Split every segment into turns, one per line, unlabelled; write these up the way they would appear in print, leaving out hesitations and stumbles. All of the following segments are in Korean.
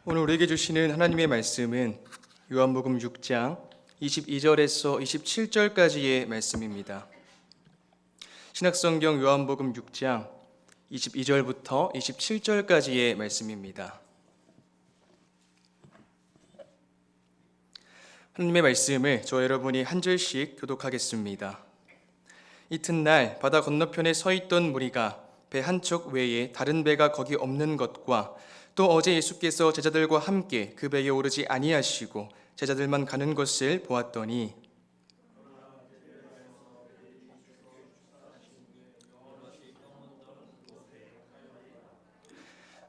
오늘 우리에게 주시는 하나님의 말씀은 요한복음 6장 22절에서 27절까지의 말씀입니다. 신약성경 요한복음 6장 22절부터 27절까지의 말씀입니다. 하나님의 말씀을 저 여러분이 한 절씩 교독하겠습니다. 이튿날 바다 건너편에 서 있던 무리가 배 한 척 외에 다른 배가 거기 없는 것과 또 어제 예수께서 제자들과 함께 그 배에 오르지 아니하시고 제자들만 가는 것을 보았더니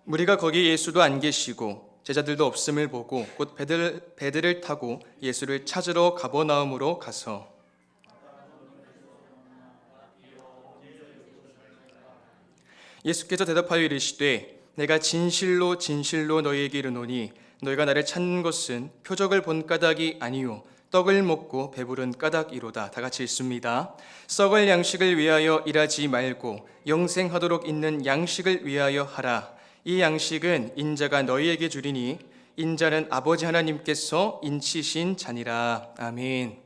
무리가 거기 예수도 안 계시고 제자들도 없음을 보고 곧 배들을 타고 예수를 찾으러 가버나움으로 가서 예수께서 대답하여 이르시되 내가 진실로 진실로 너희에게 이르노니 너희가 나를 찾는 것은 표적을 본 까닭이 아니요 떡을 먹고 배부른 까닭이로다. 다 같이 읽습니다. 썩을 양식을 위하여 일하지 말고 영생하도록 있는 양식을 위하여 하라. 이 양식은 인자가 너희에게 주리니 인자는 아버지 하나님께서 인치신 자니라. 아멘.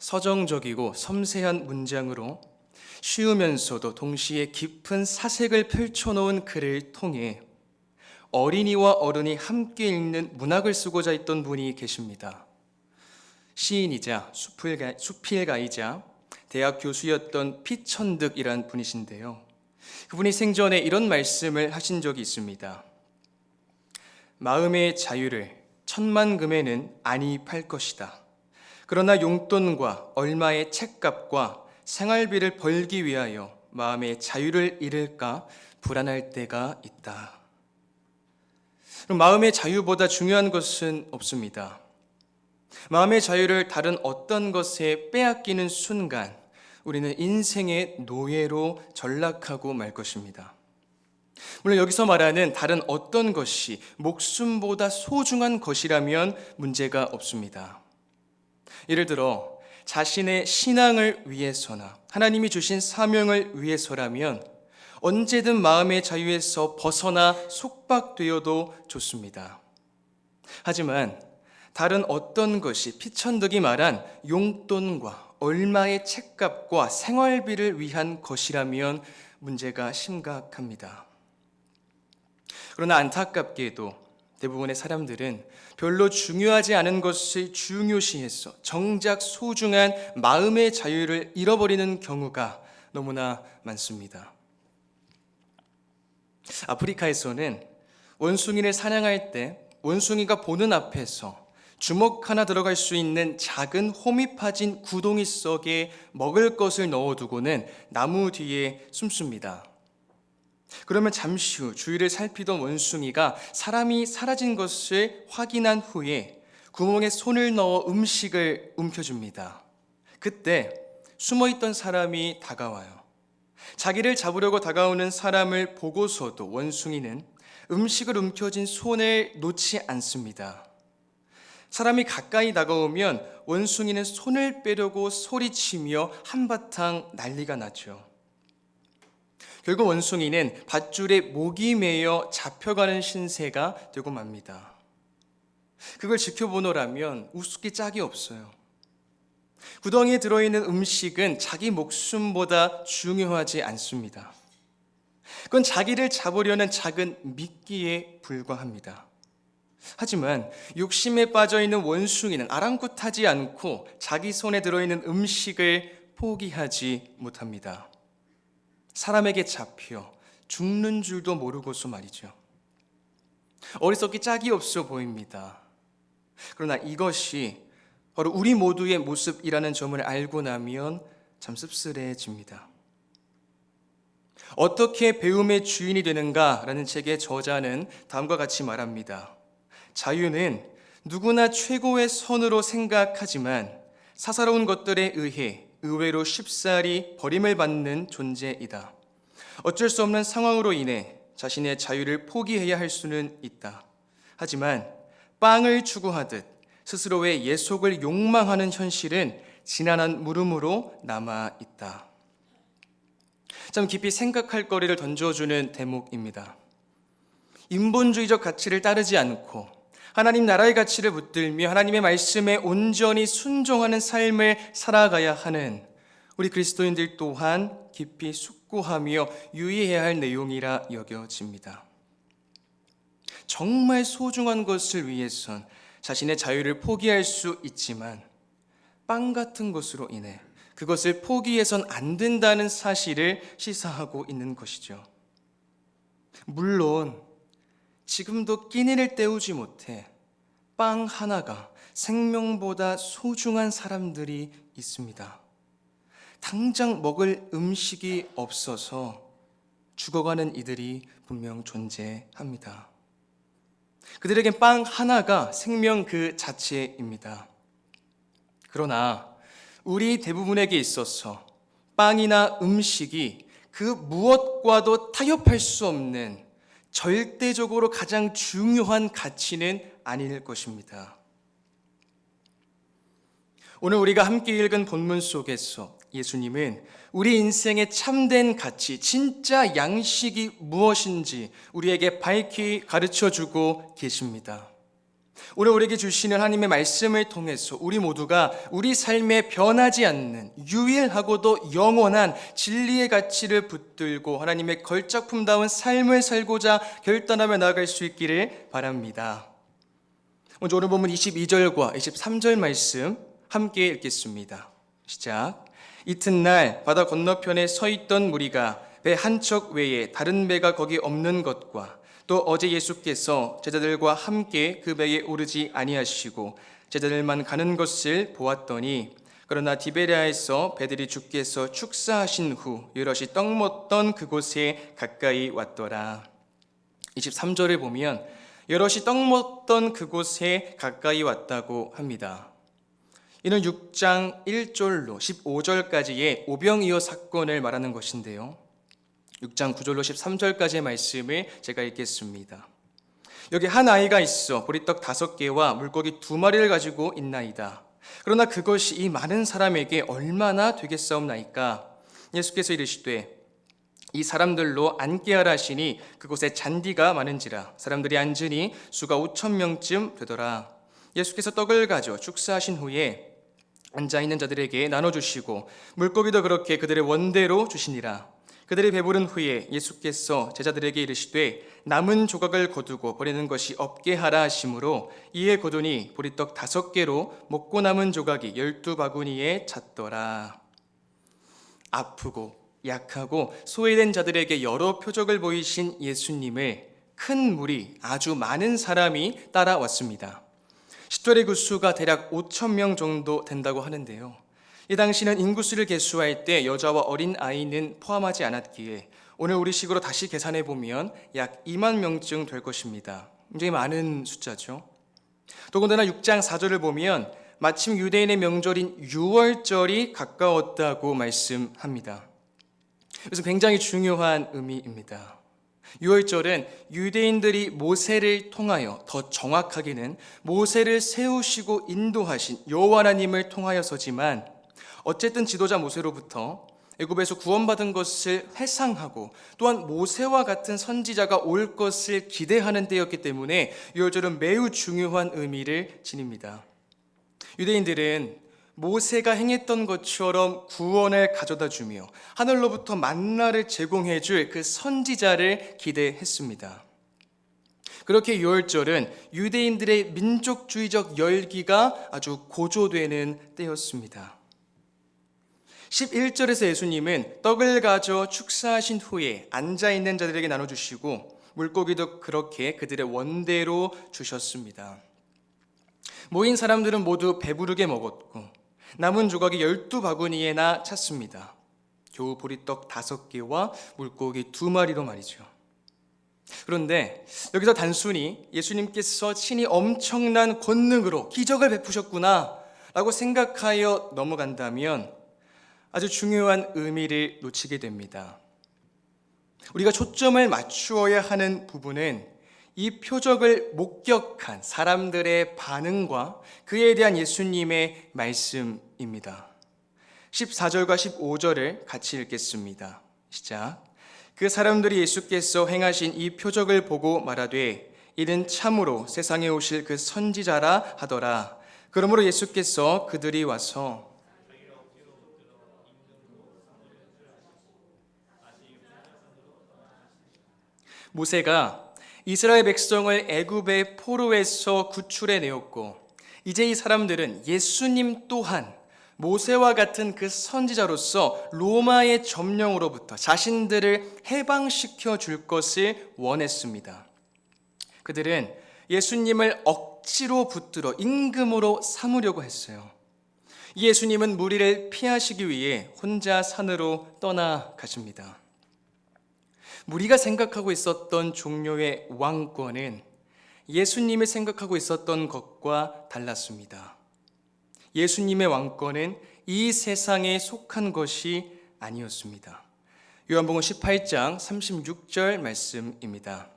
서정적이고 섬세한 문장으로 쉬우면서도 동시에 깊은 사색을 펼쳐놓은 글을 통해 어린이와 어른이 함께 읽는 문학을 쓰고자 했던 분이 계십니다. 시인이자 수필가이자 대학 교수였던 피천득이란 분이신데요. 그분이 생전에 이런 말씀을 하신 적이 있습니다. 마음의 자유를 천만금에는 아니 팔 것이다. 그러나 용돈과 얼마의 책값과 생활비를 벌기 위하여 마음의 자유를 잃을까 불안할 때가 있다. 마음의 자유보다 중요한 것은 없습니다. 마음의 자유를 다른 어떤 것에 빼앗기는 순간 우리는 인생의 노예로 전락하고 말 것입니다. 물론 여기서 말하는 다른 어떤 것이 목숨보다 소중한 것이라면 문제가 없습니다. 예를 들어 자신의 신앙을 위해서나 하나님이 주신 사명을 위해서라면 언제든 마음의 자유에서 벗어나 속박되어도 좋습니다. 하지만 다른 어떤 것이 피천득이 말한 용돈과 얼마의 책값과 생활비를 위한 것이라면 문제가 심각합니다. 그러나 안타깝게도 대부분의 사람들은 별로 중요하지 않은 것을 중요시해서 정작 소중한 마음의 자유를 잃어버리는 경우가 너무나 많습니다. 아프리카에서는 원숭이를 사냥할 때 원숭이가 보는 앞에서 주먹 하나 들어갈 수 있는 작은 홈이 파진 구덩이 속에 먹을 것을 넣어두고는 나무 뒤에 숨습니다. 그러면 잠시 후 주위를 살피던 원숭이가 사람이 사라진 것을 확인한 후에 구멍에 손을 넣어 음식을 움켜줍니다. 그때 숨어있던 사람이 다가와요. 자기를 잡으려고 다가오는 사람을 보고서도 원숭이는 음식을 움켜쥔 손을 놓지 않습니다. 사람이 가까이 다가오면 원숭이는 손을 빼려고 소리치며 한바탕 난리가 나죠. 결국 원숭이는 밧줄에 목이 매여 잡혀가는 신세가 되고 맙니다. 그걸 지켜보노라면 우습기 짝이 없어요. 구덩이에 들어있는 음식은 자기 목숨보다 중요하지 않습니다. 그건 자기를 잡으려는 작은 미끼에 불과합니다. 하지만 욕심에 빠져있는 원숭이는 아랑곳하지 않고 자기 손에 들어있는 음식을 포기하지 못합니다. 사람에게 잡혀 죽는 줄도 모르고서 말이죠. 어리석기 짝이 없어 보입니다. 그러나 이것이 바로 우리 모두의 모습이라는 점을 알고 나면 참 씁쓸해집니다. 어떻게 배움의 주인이 되는가라는 책의 저자는 다음과 같이 말합니다. 자유는 누구나 최고의 선으로 생각하지만 사사로운 것들에 의해 의외로 쉽사리 버림을 받는 존재이다. 어쩔 수 없는 상황으로 인해 자신의 자유를 포기해야 할 수는 있다. 하지만 빵을 추구하듯 스스로의 예속을 욕망하는 현실은 지난한 물음으로 남아있다. 참 깊이 생각할 거리를 던져주는 대목입니다. 인본주의적 가치를 따르지 않고 하나님 나라의 가치를 붙들며 하나님의 말씀에 온전히 순종하는 삶을 살아가야 하는 우리 그리스도인들 또한 깊이 숙고하며 유의해야 할 내용이라 여겨집니다. 정말 소중한 것을 위해선 자신의 자유를 포기할 수 있지만 빵 같은 것으로 인해 그것을 포기해선 안 된다는 사실을 시사하고 있는 것이죠. 물론 지금도 끼니를 때우지 못해 빵 하나가 생명보다 소중한 사람들이 있습니다. 당장 먹을 음식이 없어서 죽어가는 이들이 분명 존재합니다. 그들에겐 빵 하나가 생명 그 자체입니다. 그러나 우리 대부분에게 있어서 빵이나 음식이 그 무엇과도 타협할 수 없는 절대적으로 가장 중요한 가치는 아닐 것입니다. 오늘 우리가 함께 읽은 본문 속에서 예수님은 우리 인생의 참된 가치, 진짜 양식이 무엇인지 우리에게 밝히 가르쳐주고 계십니다. 오늘 우리에게 주시는 하나님의 말씀을 통해서 우리 모두가 우리 삶에 변하지 않는 유일하고도 영원한 진리의 가치를 붙들고 하나님의 걸작품다운 삶을 살고자 결단하며 나아갈 수 있기를 바랍니다. 먼저 오늘 본문 22절과 23절 말씀 함께 읽겠습니다. 시작. 이튿날 바다 건너편에 서 있던 무리가 배 한 척 외에 다른 배가 거기 없는 것과 또 어제 예수께서 제자들과 함께 그 배에 오르지 아니하시고 제자들만 가는 것을 보았더니 그러나 디베랴에서 배들이 주께서 축사하신 후 여럿이 떡 먹던 그곳에 가까이 왔더라. 23절을 보면 여럿이 떡 먹던 그곳에 가까이 왔다고 합니다. 이는 6장 1절로 15절까지의 오병이어 사건을 말하는 것인데요. 6장 9절로 13절까지의 말씀을 제가 읽겠습니다. 여기 한 아이가 있어 보리떡 5개와 물고기 2마리를 가지고 있나이다. 그러나 그것이 이 많은 사람에게 얼마나 되겠사옵나이까? 예수께서 이르시되 이 사람들로 앉게 하라 하시니 그곳에 잔디가 많은지라 사람들이 앉으니 수가 5,000명쯤 되더라. 예수께서 떡을 가져 축사하신 후에 앉아있는 자들에게 나눠주시고 물고기도 그렇게 그들의 원대로 주시니라. 그들이 배부른 후에 예수께서 제자들에게 이르시되 남은 조각을 거두고 버리는 것이 없게 하라 하심으로 이에 거두니 보리떡 5개로 먹고 남은 조각이 12바구니에 찼더라. 아프고 약하고 소외된 자들에게 여러 표적을 보이신 예수님을 큰 무리, 아주 많은 사람이 따라왔습니다. 10절의 그 수가 대략 5,000명 정도 된다고 하는데요. 이 당시는 인구수를 계수할 때 여자와 어린 아이는 포함하지 않았기에 오늘 우리식으로 다시 계산해 보면 약 2만 명쯤 될 것입니다. 굉장히 많은 숫자죠. 더군다나 6장 4절을 보면 마침 유대인의 명절인 유월절이 가까웠다고 말씀합니다. 그래서 굉장히 중요한 의미입니다. 유월절은 유대인들이 모세를 통하여, 더 정확하게는 모세를 세우시고 인도하신 여호와 하나님을 통하여서지만 어쨌든 지도자 모세로부터 애굽에서 구원받은 것을 회상하고 또한 모세와 같은 선지자가 올 것을 기대하는 때였기 때문에 유월절은 매우 중요한 의미를 지닙니다. 유대인들은 모세가 행했던 것처럼 구원을 가져다 주며 하늘로부터 만나를 제공해 줄 그 선지자를 기대했습니다. 그렇게 유월절은 유대인들의 민족주의적 열기가 아주 고조되는 때였습니다. 11절에서 예수님은 떡을 가져 축사하신 후에 앉아있는 자들에게 나눠주시고 물고기도 그렇게 그들의 원대로 주셨습니다. 모인 사람들은 모두 배부르게 먹었고 남은 조각이 12바구니에나 찼습니다. 겨우 보리떡 5개와 물고기 2마리로 말이죠. 그런데 여기서 단순히 예수님께서 친히 엄청난 권능으로 기적을 베푸셨구나 라고 생각하여 넘어간다면 아주 중요한 의미를 놓치게 됩니다. 우리가 초점을 맞추어야 하는 부분은 이 표적을 목격한 사람들의 반응과 그에 대한 예수님의 말씀입니다. 14절과 15절을 같이 읽겠습니다. 시작. 그 사람들이 예수께서 행하신 이 표적을 보고 말하되 이는 참으로 세상에 오실 그 선지자라 하더라. 그러므로 예수께서 그들이 와서 모세가 이스라엘 백성을 애굽의 포로에서 구출해 내었고 이제 이 사람들은 예수님 또한 모세와 같은 그 선지자로서 로마의 점령으로부터 자신들을 해방시켜 줄 것을 원했습니다. 그들은 예수님을 억지로 붙들어 임금으로 삼으려고 했어요. 예수님은 무리를 피하시기 위해 혼자 산으로 떠나가십니다. 무리가 생각하고 있었던 종류의 왕권은 예수님이 생각하고 있었던 것과 달랐습니다. 예수님의 왕권은 이 세상에 속한 것이 아니었습니다. 요한복음 18장 36절 말씀입니다.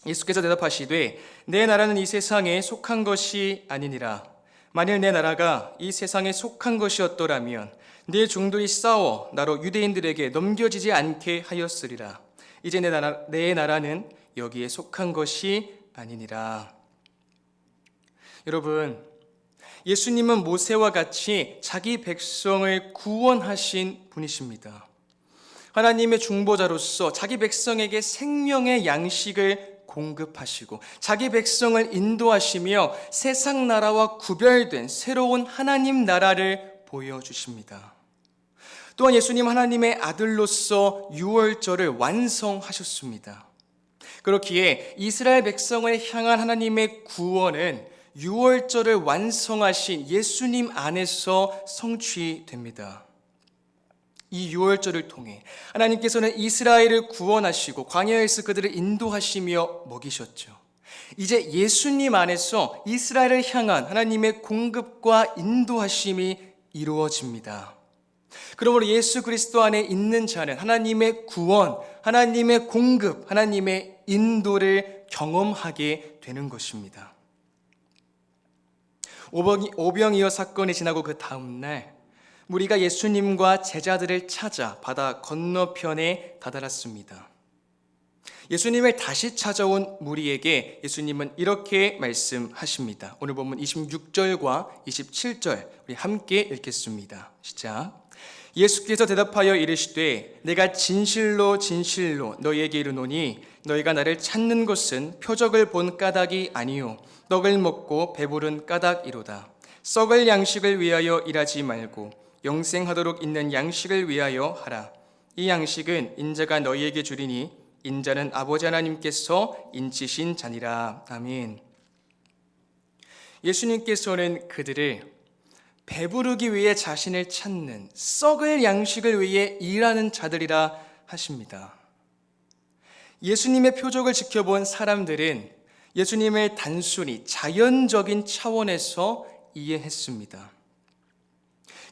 예수께서 대답하시되 내 나라는 이 세상에 속한 것이 아니니라. 만일 내 나라가 이 세상에 속한 것이었더라면 네 종들이 싸워 나로 유대인들에게 넘겨지지 않게 하였으리라. 이제 내 나라는 여기에 속한 것이 아니니라. 여러분, 예수님은 모세와 같이 자기 백성을 구원하신 분이십니다. 하나님의 중보자로서 자기 백성에게 생명의 양식을 공급하시고 자기 백성을 인도하시며 세상 나라와 구별된 새로운 하나님 나라를 보여주십니다. 또한 예수님 하나님의 아들로서 유월절을 완성하셨습니다. 그렇기에 이스라엘 백성을 향한 하나님의 구원은 유월절을 완성하신 예수님 안에서 성취됩니다. 이 유월절을 통해 하나님께서는 이스라엘을 구원하시고 광야에서 그들을 인도하시며 먹이셨죠. 이제 예수님 안에서 이스라엘을 향한 하나님의 공급과 인도하심이 이루어집니다. 그러므로 예수 그리스도 안에 있는 자는 하나님의 구원, 하나님의 공급, 하나님의 인도를 경험하게 되는 것입니다. 오병이어 사건이 지나고 그 다음 날 무리가 예수님과 제자들을 찾아 바다 건너편에 다다랐습니다. 예수님을 다시 찾아온 무리에게 예수님은 이렇게 말씀하십니다. 오늘 본문 26절과 27절 우리 함께 읽겠습니다. 시작. 예수께서 대답하여 이르시되 내가 진실로 진실로 너희에게 이르노니 너희가 나를 찾는 것은 표적을 본 까닭이 아니요 떡을 먹고 배부른 까닭이로다. 썩을 양식을 위하여 일하지 말고 영생하도록 있는 양식을 위하여 하라. 이 양식은 인자가 너희에게 주리니 인자는 아버지 하나님께서 인치신 자니라. 아멘. 예수님께서는 그들을 배부르기 위해 자신을 찾는 썩을 양식을 위해 일하는 자들이라 하십니다. 예수님의 표적을 지켜본 사람들은 예수님을 단순히 자연적인 차원에서 이해했습니다.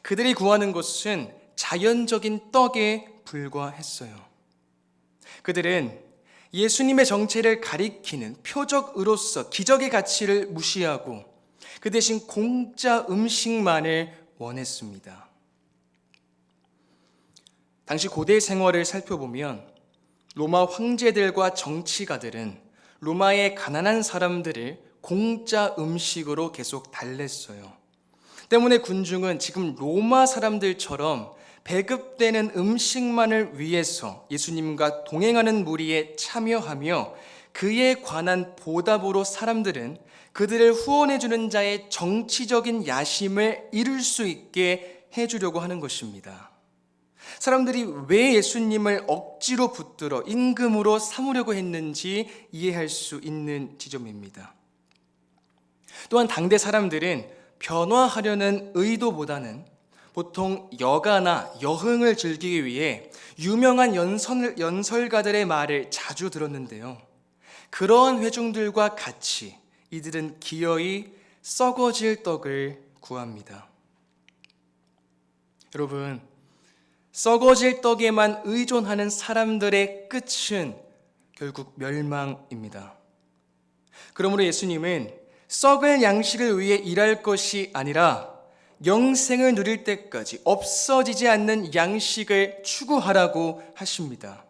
그들이 구하는 것은 자연적인 떡에 불과했어요. 그들은 예수님의 정체를 가리키는 표적으로서 기적의 가치를 무시하고 그 대신 공짜 음식만을 원했습니다. 당시 고대 생활을 살펴보면 로마 황제들과 정치가들은 로마의 가난한 사람들을 공짜 음식으로 계속 달랬어요. 때문에 군중은 지금 로마 사람들처럼 배급되는 음식만을 위해서 예수님과 동행하는 무리에 참여하며 그에 관한 보답으로 사람들은 그들을 후원해주는 자의 정치적인 야심을 이룰 수 있게 해주려고 하는 것입니다. 사람들이 왜 예수님을 억지로 붙들어 임금으로 삼으려고 했는지 이해할 수 있는 지점입니다. 또한 당대 사람들은 변화하려는 의도보다는 보통 여가나 여흥을 즐기기 위해 유명한 연설가들의 말을 자주 들었는데요. 그러한 회중들과 같이 이들은 기어이 썩어질 떡을 구합니다. 여러분, 썩어질 떡에만 의존하는 사람들의 끝은 결국 멸망입니다. 그러므로 예수님은 썩을 양식을 위해 일할 것이 아니라 영생을 누릴 때까지 없어지지 않는 양식을 추구하라고 하십니다.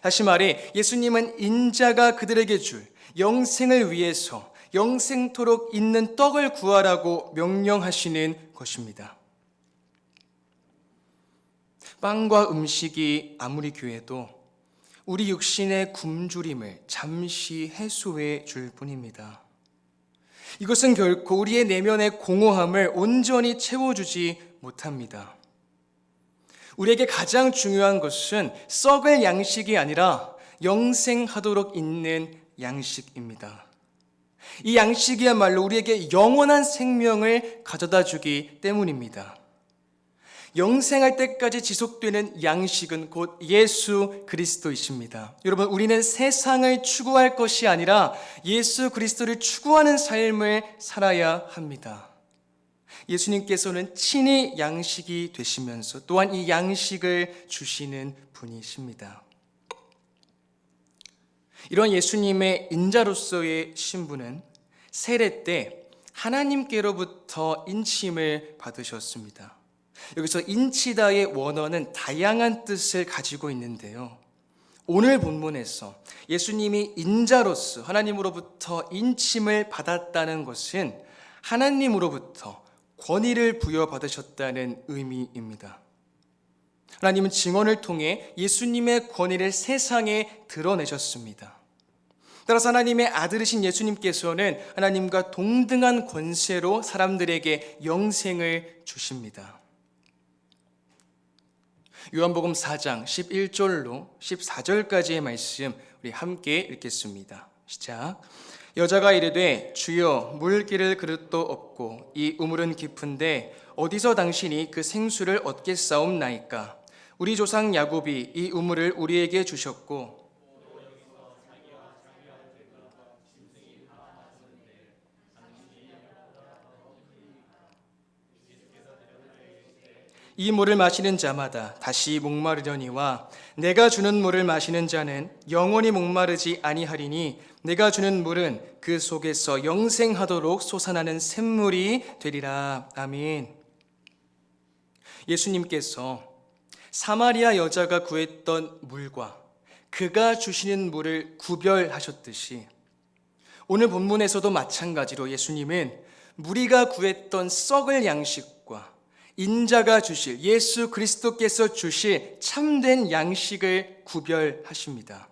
다시 말해 예수님은 인자가 그들에게 줄 영생을 위해서 영생토록 있는 떡을 구하라고 명령하시는 것입니다. 빵과 음식이 아무리 귀해도 우리 육신의 굶주림을 잠시 해소해 줄 뿐입니다. 이것은 결코 우리의 내면의 공허함을 온전히 채워주지 못합니다. 우리에게 가장 중요한 것은 썩을 양식이 아니라 영생하도록 있는 양식입니다. 이 양식이야말로 우리에게 영원한 생명을 가져다 주기 때문입니다. 영생할 때까지 지속되는 양식은 곧 예수 그리스도이십니다. 여러분, 우리는 세상을 추구할 것이 아니라 예수 그리스도를 추구하는 삶을 살아야 합니다. 예수님께서는 친히 양식이 되시면서 또한 이 양식을 주시는 분이십니다. 이런 예수님의 인자로서의 신분은 세례 때 하나님께로부터 인침을 받으셨습니다. 여기서 인치다의 원어는 다양한 뜻을 가지고 있는데요. 오늘 본문에서 예수님이 인자로서 하나님으로부터 인침을 받았다는 것은 하나님으로부터 권위를 부여받으셨다는 의미입니다. 하나님은 증언을 통해 예수님의 권위를 세상에 드러내셨습니다. 따라서 하나님의 아들이신 예수님께서는 하나님과 동등한 권세로 사람들에게 영생을 주십니다. 요한복음 4장 11절로 14절까지의 말씀 우리 함께 읽겠습니다. 시작. 여자가 이르되 주여 물 기를 그릇도 없고 이 우물은 깊은데 어디서 당신이 그 생수를 얻겠사옵나이까? 우리 조상 야곱이 이 우물을 우리에게 주셨고 이 물을 마시는 자마다 다시 목마르려니와 내가 주는 물을 마시는 자는 영원히 목마르지 아니하리니 내가 주는 물은 그 속에서 영생하도록 솟아나는 샘물이 되리라. 아멘. 예수님께서 사마리아 여자가 구했던 물과 그가 주시는 물을 구별하셨듯이 오늘 본문에서도 마찬가지로 예수님은 무리가 구했던 썩을 양식과 인자가 주실 예수 그리스도께서 주실 참된 양식을 구별하십니다.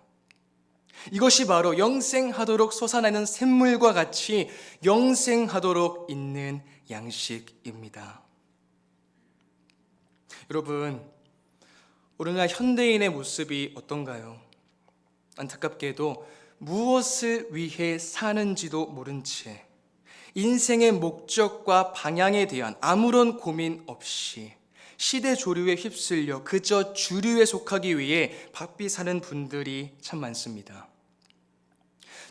이것이 바로 영생하도록 솟아나는 샘물과 같이 영생하도록 있는 양식입니다. 여러분, 오늘날 현대인의 모습이 어떤가요? 안타깝게도 무엇을 위해 사는지도 모른 채 인생의 목적과 방향에 대한 아무런 고민 없이 시대 조류에 휩쓸려 그저 주류에 속하기 위해 바삐 사는 분들이 참 많습니다.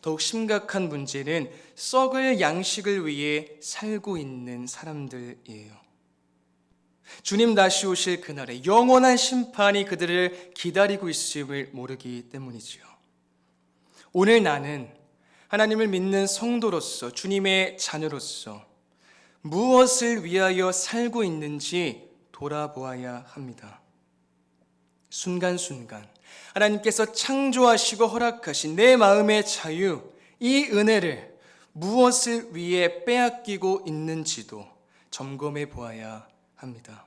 더욱 심각한 문제는 썩을 양식을 위해 살고 있는 사람들이에요. 주님 다시 오실 그날에 영원한 심판이 그들을 기다리고 있음을 모르기 때문이지요. 오늘 나는 하나님을 믿는 성도로서 주님의 자녀로서 무엇을 위하여 살고 있는지 돌아보아야 합니다. 순간순간 하나님께서 창조하시고 허락하신 내 마음의 자유, 이 은혜를 무엇을 위해 빼앗기고 있는지도 점검해 보아야 합니다.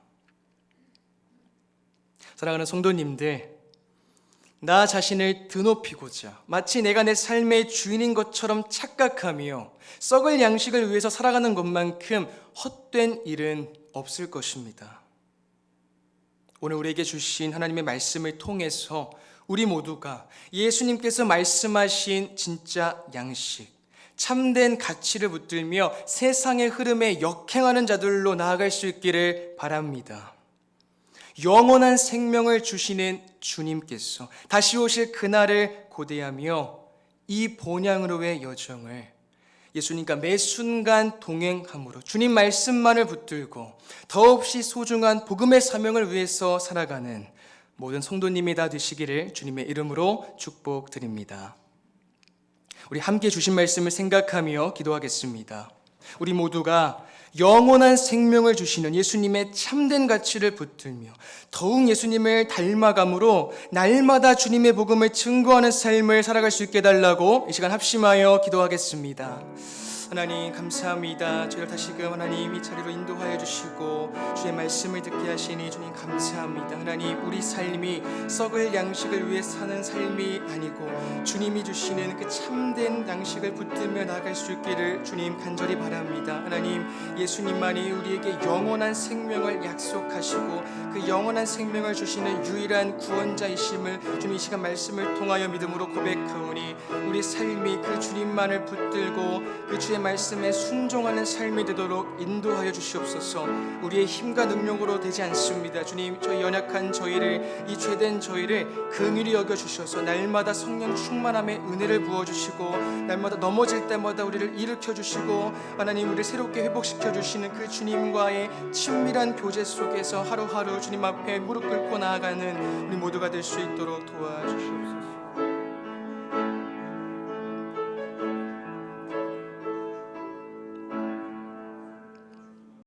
사랑하는 성도님들, 나 자신을 드높이고자 마치 내가 내 삶의 주인인 것처럼 착각하며 썩을 양식을 위해서 살아가는 것만큼 헛된 일은 없을 것입니다. 오늘 우리에게 주신 하나님의 말씀을 통해서 우리 모두가 예수님께서 말씀하신 진짜 양식, 참된 가치를 붙들며 세상의 흐름에 역행하는 자들로 나아갈 수 있기를 바랍니다. 영원한 생명을 주시는 주님께서 다시 오실 그날을 고대하며 이 본향으로의 여정을 예수님과 매 순간 동행함으로 주님 말씀만을 붙들고 더없이 소중한 복음의 사명을 위해서 살아가는 모든 성도님이 다 되시기를 주님의 이름으로 축복드립니다. 우리 함께 주신 말씀을 생각하며 기도하겠습니다. 우리 모두가 영원한 생명을 주시는 예수님의 참된 가치를 붙들며 더욱 예수님을 닮아감으로 날마다 주님의 복음을 증거하는 삶을 살아갈 수 있게 해달라고 이 시간 합심하여 기도하겠습니다. 하나님 감사합니다. 저희를 다시금 하나님 이 자리로 인도하여 주시고 주의 말씀을 듣게 하시니 주님 감사합니다. 하나님 우리 삶이 썩을 양식을 위해 사는 삶이 아니고 주님이 주시는 그 참된 양식을 붙들며 나아갈 수 있기를 주님 간절히 바랍니다. 하나님 예수님만이 우리에게 영원한 생명을 약속하시고 그 영원한 생명을 주시는 유일한 구원자이심을 주님 이 시간 말씀을 통하여 믿음으로 고백하오니 우리 삶이 그 주님만을 붙들고 그 주의 말씀에 순종하는 삶이 되도록 인도하여 주시옵소서. 우리의 힘과 능력으로 되지 않습니다. 주님 저희 연약한 저희를 이 죄된 저희를 긍휼히 여겨 주셔서 날마다 성령 충만함의 은혜를 부어주시고 날마다 넘어질 때마다 우리를 일으켜 주시고 하나님 우리를 새롭게 회복시켜 주시는 그 주님과의 친밀한 교제 속에서 하루하루 주님 앞에 무릎 꿇고 나아가는 우리 모두가 될 수 있도록 도와주시옵소서.